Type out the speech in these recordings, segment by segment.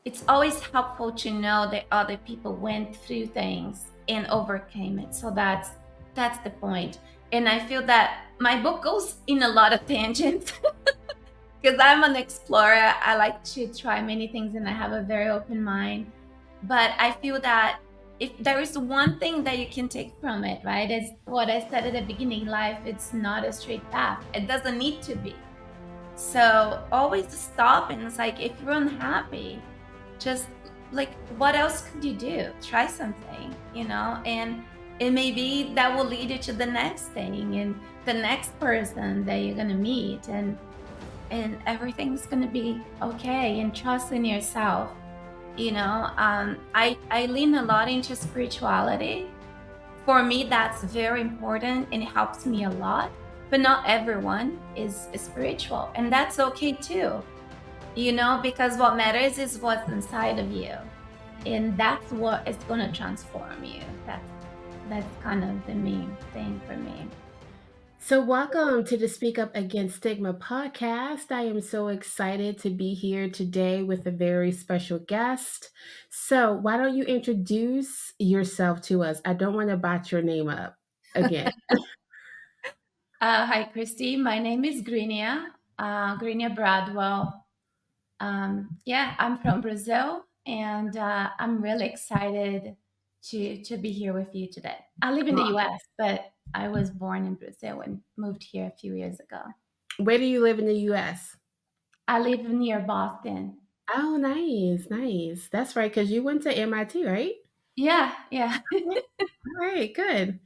it's always helpful to know that other people went through things and overcame it. So that's the point. And I feel that my book goes in a lot of tangents because I'm an explorer. I like to try many things and I have a very open mind. But I feel that if there is one thing that you can take from it, right, is what I said at the beginning: life, it's not a straight path. It doesn't need to be. So always stop and it's like, if you're unhappy, just like, what else could you do? Try something, and maybe that will lead you to the next thing and the next person that you're gonna meet, and everything's gonna be okay. And trust in yourself. I lean a lot into spirituality. For me, that's very important and it helps me a lot. But not everyone is spiritual, and that's okay too. Because what matters is what's inside of you, and that's what is going to transform you. That's kind of the main thing for me. So, welcome to the Speak Up Against Stigma podcast. I am so excited to be here today with a very special guest. So, why don't you introduce yourself to us? I don't want to botch your name up again. Hi, Christy. My name is Grinia Bradwell. Yeah, I'm from Brazil, and I'm really excited to be here with you today. I live in the U.S., but I was born in Brazil and moved here a few years ago. Where do you live in the US? I live near Boston. Oh, nice, nice. That's right, because you went to MIT, right? Yeah, yeah. Okay. All right, good.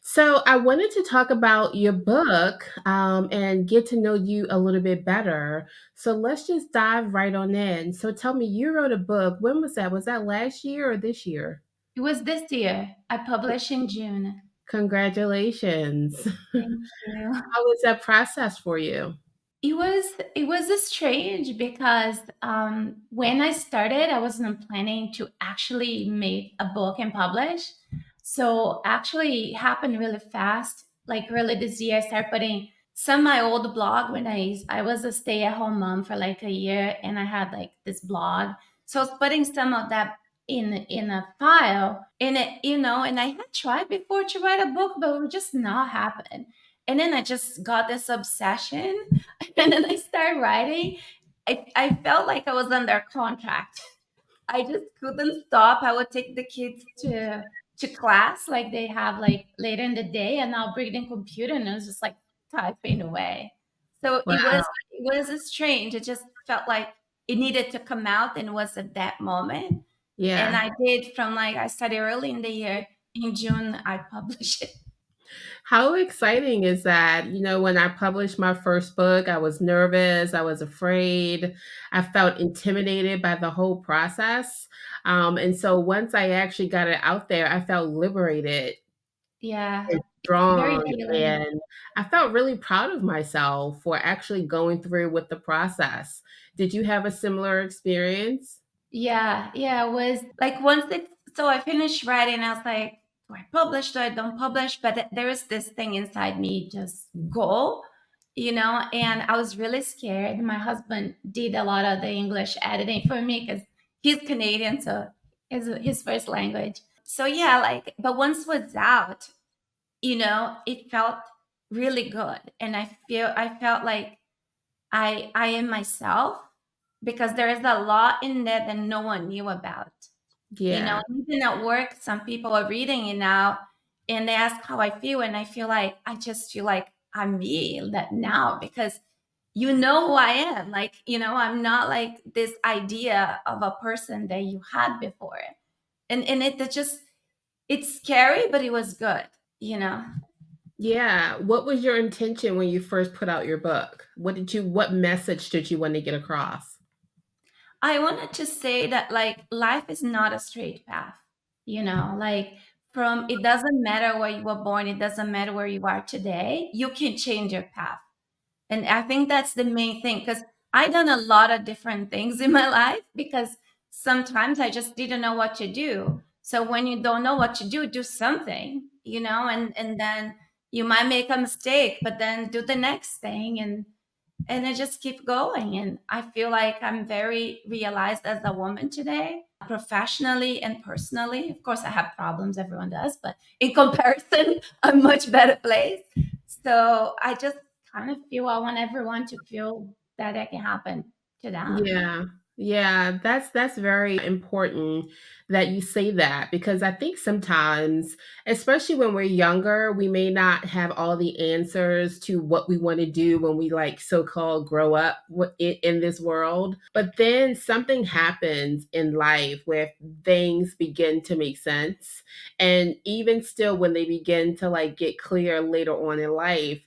So, I wanted to talk about your book and get to know you a little bit better. So, let's just dive right on in. So, tell me, you wrote a book. When was that? Was that last year or this year? It was this year. I published in June. Congratulations. Thank you. How was that process for you? It was strange because when I started, I wasn't planning to actually make a book and publish. So actually, it happened really fast. Like really this year, I started putting some of my old blog when I was a stay at home mom for like a year, and I had like this blog. So I was putting some of that in a file, and and I had tried before to write a book, but it would just not happen. And then I just got this obsession and then I started writing. I felt like I was under contract. I just couldn't stop. I would take the kids to class, like they have like later in the day, and I'll bring the computer and I was just like typing away. So Wow. it was strange. It just felt like it needed to come out and it was at that moment. And Yeah. I did from like I started early in the year. In June, I published it. How exciting is that? When I published my first book, I was nervous, I was afraid, I felt intimidated by the whole process. And so once I actually got it out there, I felt liberated Yeah, and it's very strong. healing. And I felt really proud of myself for actually going through with the process. Did you have a similar experience? Yeah, yeah, it was like once it so I finished writing, I was like, do I publish? Do I don't publish? But there is this thing inside me, just go, and I was really scared. My husband did a lot of the English editing for me because he's Canadian, so it's his first language. So yeah, like, but once it was out, it felt really good. And I felt like I am myself because there is a lot in there that no one knew about. Yeah. Even at work, some people are reading it now and they ask how I feel. And I just feel like I'm me that now because you know who I am. Like, I'm not like this idea of a person that you had before. And it just, it's scary, but it was good, you know? Yeah. What was your intention when you first put out your book? What message did you want to get across? I wanted to say that like life is not a straight path, like from it doesn't matter where you were born, it doesn't matter where you are today, you can change your path. And I think that's the main thing because I done a lot of different things in my life because sometimes I just didn't know what to do. So when you don't know what to do, do something, and then you might make a mistake, but then do the next thing. and I just keep going. And I feel like I'm very realized as a woman today, professionally and personally. Of course, I have problems, everyone does, but in comparison, I'm much better place. So I just kind of feel I want everyone to feel that it can happen to them. Yeah. Yeah, that's very important that you say that, because I think sometimes, especially when we're younger, we may not have all the answers to what we want to do when we like so-called grow up in this world. But then something happens in life where things begin to make sense. And even still when they begin to like get clear later on in life,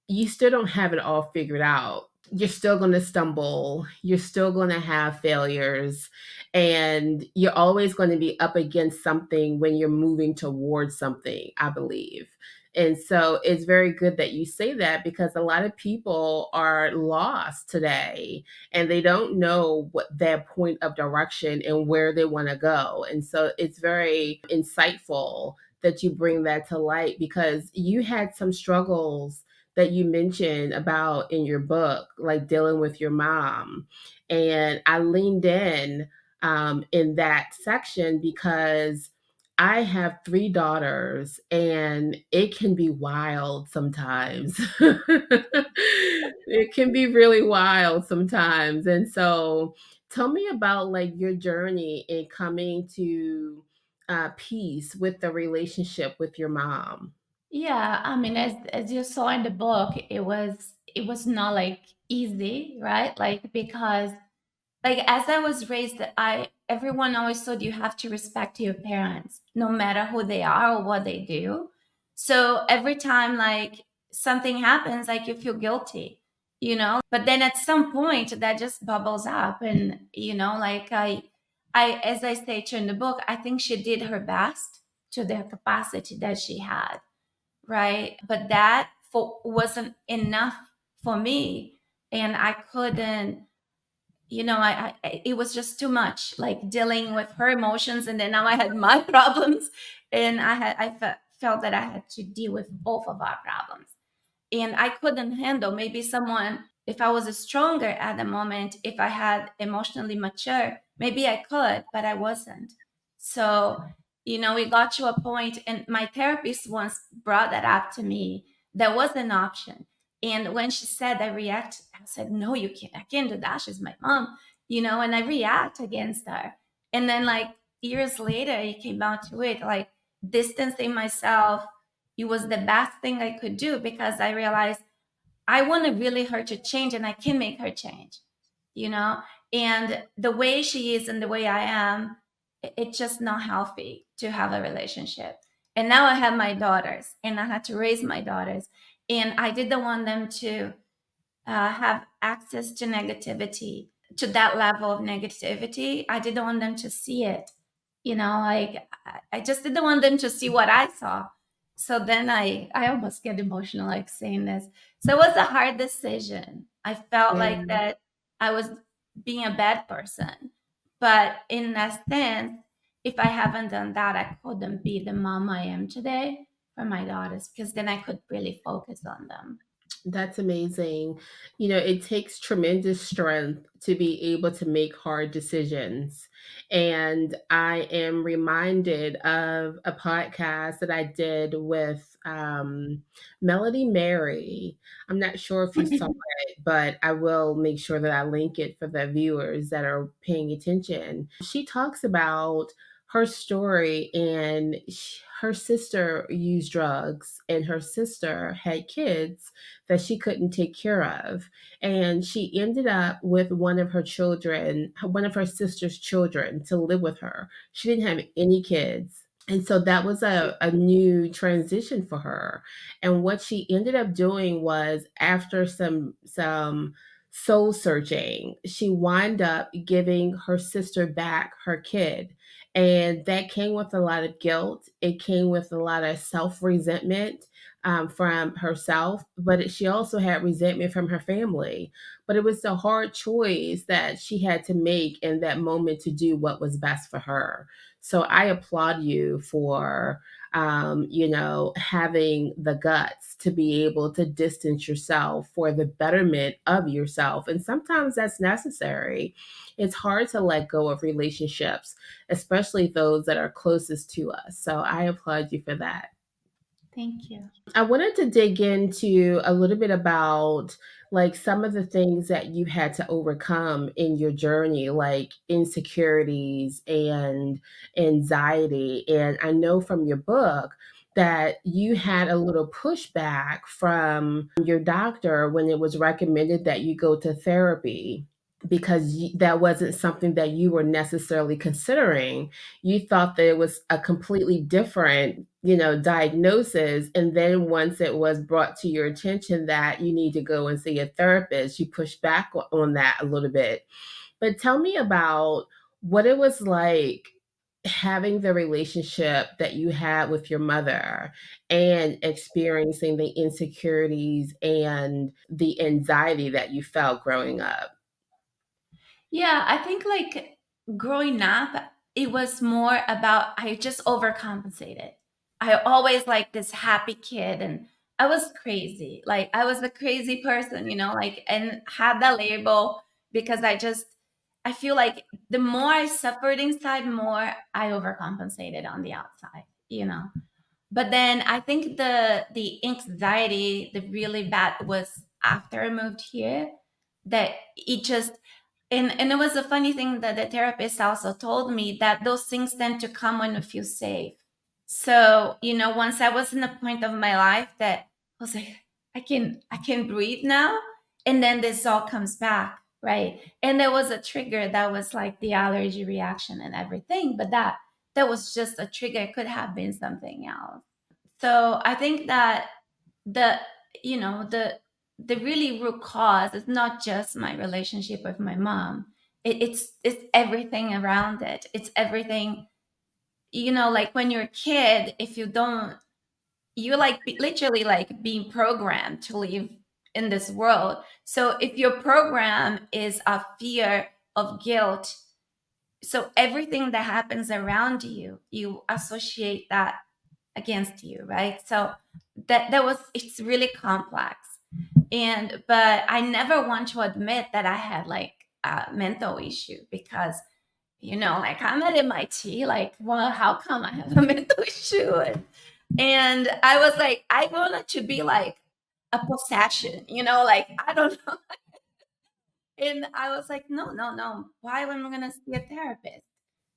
you still don't have it all figured out. You're still going to stumble. You're still going to have failures. And you're always going to be up against something when you're moving towards something, I believe. And so it's very good that you say that, because a lot of people are lost today and they don't know what their point of direction and where they want to go. And so it's very insightful that you bring that to light, because you had some struggles that you mentioned about in your book, like dealing with your mom. And I leaned in that section because I have three daughters and it can be wild sometimes. It can be really wild sometimes. And so tell me about like your journey in coming to peace with the relationship with your mom. Yeah, I mean, as you saw in the book, it was not like easy, right? Like because like as I was raised, I everyone always told you have to respect your parents, no matter who they are or what they do. So every time like something happens, like you feel guilty, But then at some point that just bubbles up, and like I as I say to in the book, I think she did her best to the capacity that she had, right? But that wasn't enough for me, and I couldn't it was just too much, like dealing with her emotions, and then now I had my problems, and felt that I had to deal with both of our problems, and I couldn't handle. Maybe someone, if I was stronger at the moment, if I had emotionally mature, maybe I could, but I wasn't. So, we got to a point, and my therapist once brought that up to me. There was an option. And when she said I said, no, you can't, I can't do that. She's my mom, and I react against her. And then, like, years later, it came down to it, like, distancing myself, it was the best thing I could do, because I realized I want to really her to change, and I can make her change, you know? And the way she is and the way I am, it's just not healthy to have a relationship. And now I have my daughters, and I had to raise my daughters. And I didn't want them to have access to negativity, to that level of negativity. I didn't want them to see it. Like I just didn't want them to see what I saw. So then I almost get emotional like saying this. So it was a hard decision. I felt like Yeah. that I was being a bad person. But in that sense, if I haven't done that, I couldn't be the mom I am today for my daughters, because then I could really focus on them. That's amazing. You know, it takes tremendous strength to be able to make hard decisions. And I am reminded of a podcast that I did with Melody Mary. I'm not sure if you saw it, but I will make sure that I link it for the viewers that are paying attention. She talks about her story, and her sister used drugs, and her sister had kids that she couldn't take care of. And she ended up with one of her children, one of her sister's children, to live with her. She didn't have any kids. And so that was a new transition for her. And what she ended up doing was, after some soul searching, she wound up giving her sister back her kid. And that came with a lot of guilt. It came with a lot of self resentment. from herself, but she also had resentment from her family. But it was a hard choice that she had to make in that moment to do what was best for her. So I applaud you for, having the guts to be able to distance yourself for the betterment of yourself. And sometimes that's necessary. It's hard to let go of relationships, especially those that are closest to us. So I applaud you for that. Thank you. I wanted to dig into a little bit about like some of the things that you had to overcome in your journey, like insecurities and anxiety. And I know from your book that you had a little pushback from your doctor when it was recommended that you go to therapy because that wasn't something that you were necessarily considering. You thought that it was a completely different, diagnosis. And then once it was brought to your attention that you need to go and see a therapist, you pushed back on that a little bit. But tell me about what it was like having the relationship that you had with your mother and experiencing the insecurities and the anxiety that you felt growing up. Yeah, I think like growing up, it was more about I just overcompensated. I always like this happy kid, and I was crazy. Like I was a crazy person, like, and had that label because I feel like the more I suffered inside, more I overcompensated on the outside. But then I think the anxiety, the really bad was after I moved here, that it just and it was a funny thing that the therapist also told me that those things tend to come when you feel safe. So, once I was in a point of my life that I was like, I can breathe now, and then this all comes back, right? And there was a trigger that was like the allergy reaction and everything, but that was just a trigger. It could have been something else. So I think that the the really root cause is not just my relationship with my mom. It's everything around it. It's everything. Like when you're a kid, if you don't, you're like literally like being programmed to live in this world. So if your program is a fear of guilt, so everything that happens around you, you associate that against you, right? So that was it's really complex. And but I never want to admit that I had like a mental issue because like I'm at MIT, like, well, how come I have a mental issue? And I was like, I wanted to be like a possession, like I don't know. And I was like, no, no, no. Why am I gonna see a therapist?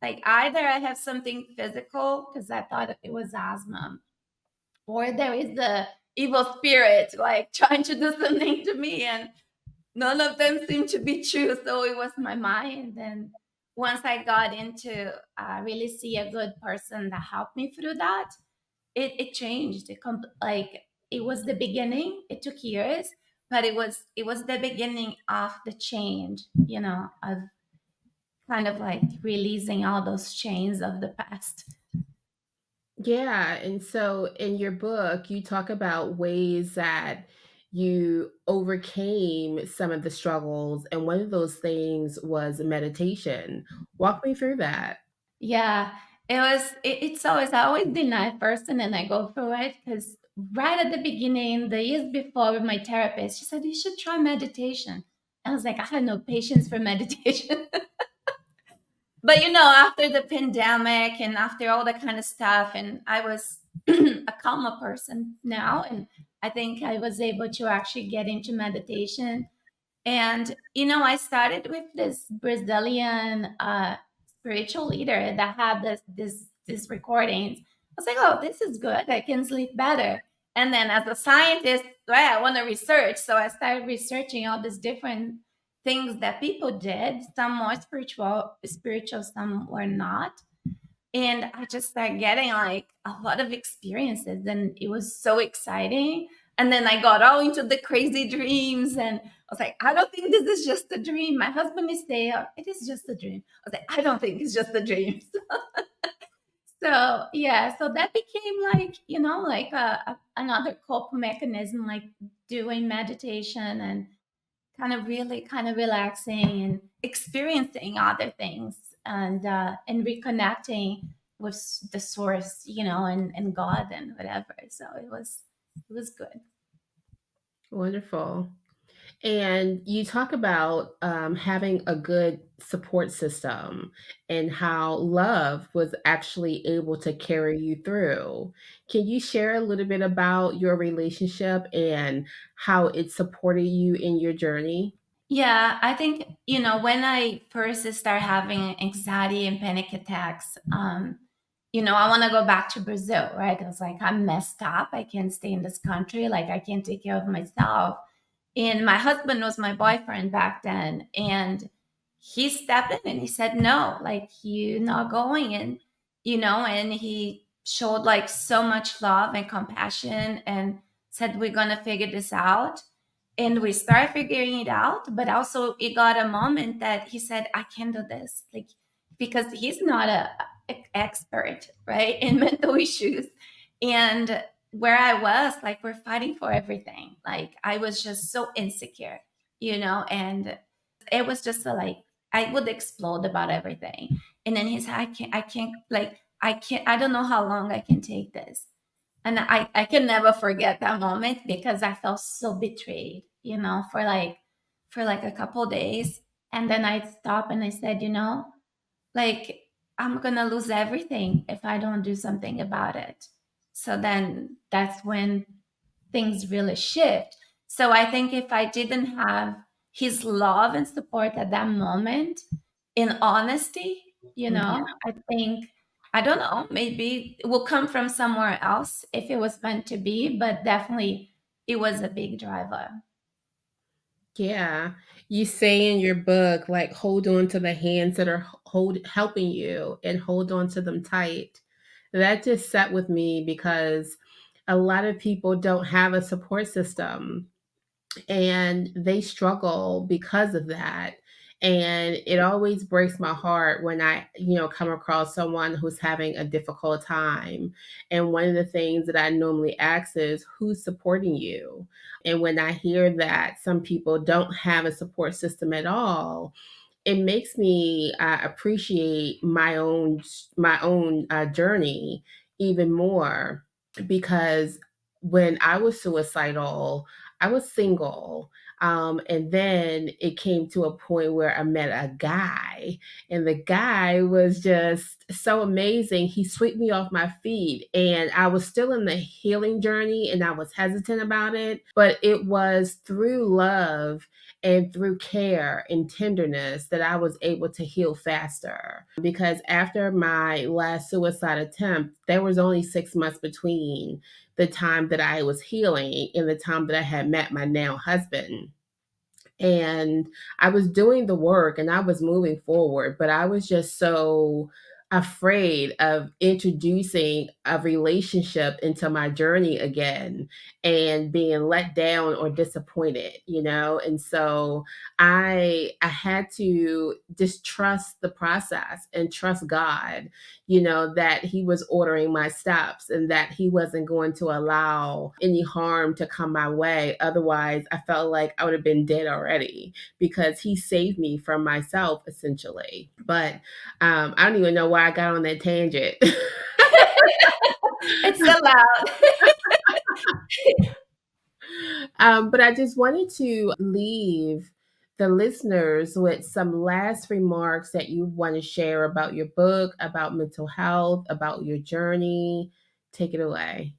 Like either I have something physical because I thought it was asthma, or there is the evil spirit like trying to do something to me, and none of them seem to be true. So it was my mind. And once I got into really see a good person that helped me through that, it changed. Like it was the beginning. It took years, but it was the beginning of the change. Of kind of like releasing all those chains of the past. Yeah, and so in your book, you talk about ways that you overcame some of the struggles, and one of those things was meditation. Walk me through that. Yeah, it's I always deny first and then I go through it because right at the beginning, the years before with my therapist, she said, you should try meditation. I was like, I had no patience for meditation. But after the pandemic and after all that kind of stuff, and I was a calmer person now, and I think I was able to actually get into meditation. And I started with this Brazilian spiritual leader that had this recordings. I was like, oh, this is good. I can sleep better. And then as a scientist, right, I want to research. So I started researching all these different things that people did. Some more spiritual, some were not. And I just started getting like a lot of experiences, and it was so exciting. And then I got all into the crazy dreams, and I was like, I don't think this is just a dream. My husband is there. It is just a dream. I was like, I don't think it's just a dream. So yeah, so that became like, like another coping mechanism, like doing meditation and kind of relaxing and experiencing other things, and reconnecting with the source, and God and whatever. So it was good. Wonderful. And you talk about having a good support system and how love was actually able to carry you through. Can you share a little bit about your relationship and how it supported you in your journey? Yeah, I think, when I first started having anxiety and panic attacks, I want to go back to Brazil, right? I was like, I'm messed up. I can't stay in this country. Like, I can't take care of myself. And my husband was my boyfriend back then. And he stepped in and he said, no, like, you're not going. And he showed like so much love and compassion and said, we're going to figure this out. And we started figuring it out. But also, it got a moment that he said, I can do this. Like, because he's not a expert, right, in mental issues. And where I was, like, we're fighting for everything. Like, I was just so insecure, and it was just like I would explode about everything. And then he said, I don't know how long I can take this. And I can never forget that moment because I felt so betrayed, for like a couple days. And then I stopped and I said, like, I'm gonna lose everything if I don't do something about it. So then that's when things really shift. So I think if I didn't have his love and support at that moment, in honesty, Mhm. I think, I don't know, maybe it will come from somewhere else if it was meant to be, but definitely it was a big driver. Yeah. You say in your book, like, hold on to the hands that are helping you and hold on to them tight. That just sat with me because a lot of people don't have a support system and they struggle because of that. And it always breaks my heart when I come across someone who's having a difficult time. And one of the things that I normally ask is, who's supporting you? And when I hear that some people don't have a support system at all, it makes me appreciate my own journey even more, because when I was suicidal, I was single. And then it came to a point where I met a guy, and the guy was just so amazing. He swept me off my feet, and I was still in the healing journey and I was hesitant about it. But it was through love and through care and tenderness that I was able to heal faster. Because after my last suicide attempt, there was only 6 months between the time that I was healing and the time that I had met my now husband. And I was doing the work and I was moving forward, but I was just so afraid of introducing a relationship into my journey again and being let down or disappointed. And so I had to just trust the process and trust God, that he was ordering my steps and that he wasn't going to allow any harm to come my way. Otherwise, I felt like I would have been dead already, because he saved me from myself essentially. But I don't even know why I got on that tangent. It's allowed. But I just wanted to leave the listeners with some last remarks that you want to share about your book, about mental health, about your journey. Take it away.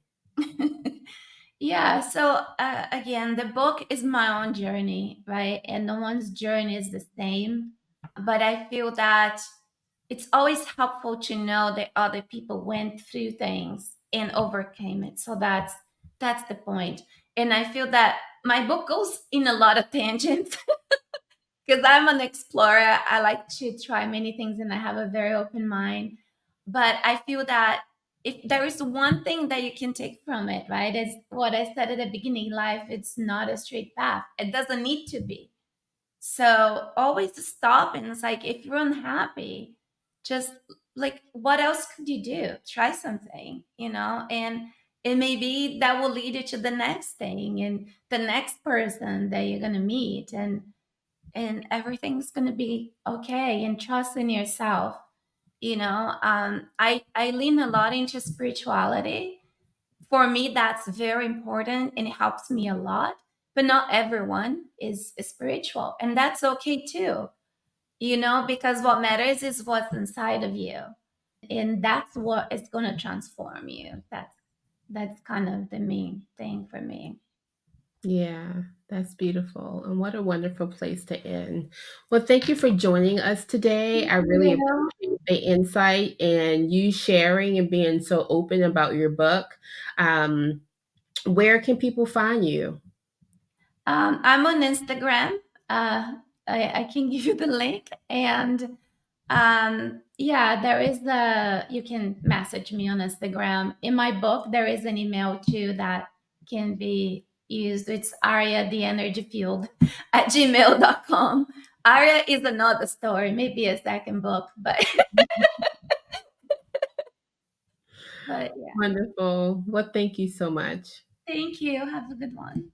Yeah, so again, the book is my own journey, right? And no one's journey is the same. But I feel that it's always helpful to know that other people went through things and overcame it. So that's the point. And I feel that my book goes in a lot of tangents because I'm an explorer. I like to try many things and I have a very open mind. But I feel that if there is one thing that you can take from it, right, is what I said at the beginning: life, it's not a straight path. It doesn't need to be. So always stop and it's like, if you're unhappy, just like, what else could you do? Try something, and maybe that will lead you to the next thing and the next person that you're going to meet, and everything's going to be okay, and trust in yourself. I lean a lot into spirituality. For me, that's very important and it helps me a lot. But not everyone is spiritual, and that's okay too, because what matters is what's inside of you, and that's what is going to transform you. That's kind of the main thing for me. Yeah, that's beautiful. And what a wonderful place to end. Well, thank you for joining us today. I really Yeah. appreciate the insight and you sharing and being so open about your book. Um, where can people find you? I'm on Instagram. I can give you the link, and yeah, there is you can message me on Instagram. In my book, there is an email too that can be used. It's Aria the Energy Field at gmail.com. Aria is another story, maybe a second book, but but yeah. Wonderful. Well, thank you so much. Thank you. Have a good one.